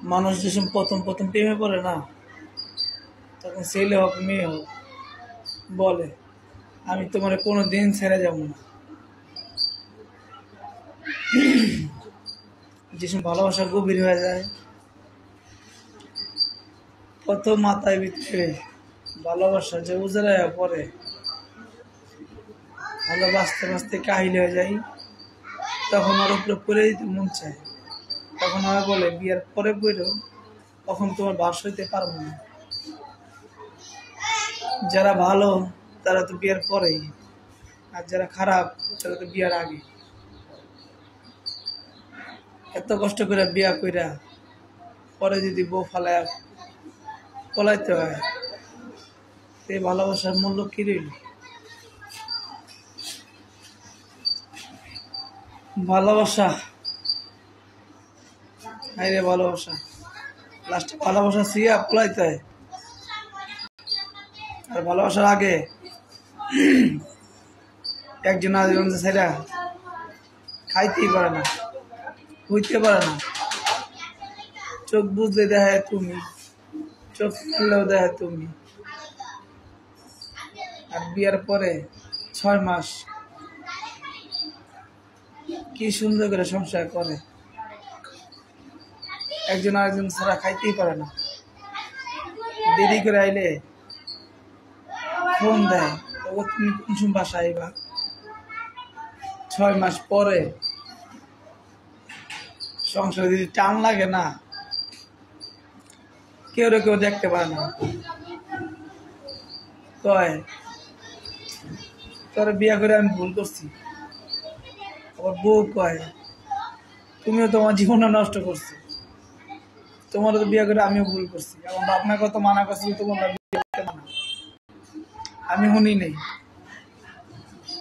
মানুষ যখন প্রথম প্রথম প্রেমে পড়ে না, তখন ছেলে হোক মেয়ে হোক বলে আমি তোমার কোনো দিন ছেড়ে যাব না। যখন ভালোবাসা গভীর হয়ে যায়, প্রথম মাথায় ভিতরে ভালোবাসা যে উজড়ে পড়ে, ভালো বাঁচতে বাঁচতে কাহিল হয়ে যায়, তখন ওর উপরে পড়ে দিতে মন চায়। তখন ওরা বলে বিয়ের পরে পড়ো, তখন তোমার বাস হইতে পারবো না। যারা ভালো তারা তো বিয়ের পরেই, আর যারা খারাপ তারা তো বিয়ের আগে। এত কষ্ট করে বিয়া কইরা পরে যদি বউ ফালায় পলাইতে হয়, এই ভালোবাসার মূল্য কি রইল? ভালোবাসা হাইরে ভালোবাসা, লাস্টে ভালোবাসা সিয়া পলাইতে হয়। আর ভালোবাসার আগে একজন আরেকজন ছেড়া খাইতেই পারে না, হইতে পারে না। চোখ বুঝলে দেখে তুমি, চোখ খুললেও দেখে তুমি। আর বিয়ার পরে 6 মাস কি সুন্দর করে সংসার করে, একজন আরেকজন ছাড়া খাইতেই পারে না। দেরি করে আইলে ফোন দেয়, তবে তুমি কোন সময় বাসায় আইবা। 6 মাস পরে সংসারে যদি টান লাগে না, কেউ দেখতে পারে না। কয় তোর বিয়া করে আমি ভুল করছি। আবার বউ কয় তুমিও তোমার জীবনটা নষ্ট করছো, তোমারও তো বিয়া করে আমিও ভুল করছি। আমার আপনার কত মানা করছিল তোমার মানা, আমি শুনি নেই।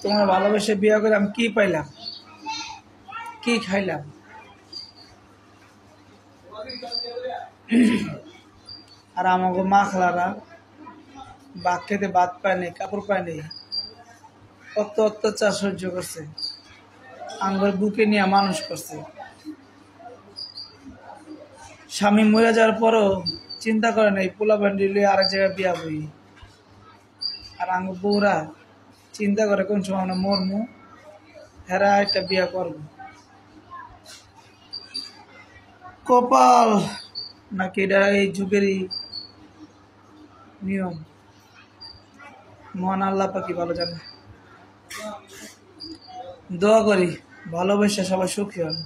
তোমার ভালোবেসে বিয়া করে আমি কি পাইলাম, কি খাইলাম? আর আমাকে মা খালারা ভাত খেতে ভাত পায় নেই, কাপড় পায় নেই, কত অত্যাচার সহ্য করছে, আঙ্গুর বুকে নিয়ে মানুষ করছে। স্বামী মরে যাওয়ার পরও চিন্তা করে নাই পোলা প্যান্ডি আরেক জায়গায় বিয়া বই। আর আঙ্গুর বউরা চিন্তা করে কোন সময় আমরা মরমু, হেরা একটা বিয়া করব। কপাল নাকি এটা এই যুগেরই নিয়ম, মহান আল্লাহ পাকি ভালো জানে। দোয়া করি ভালোবেসে সবাই সুখী হন।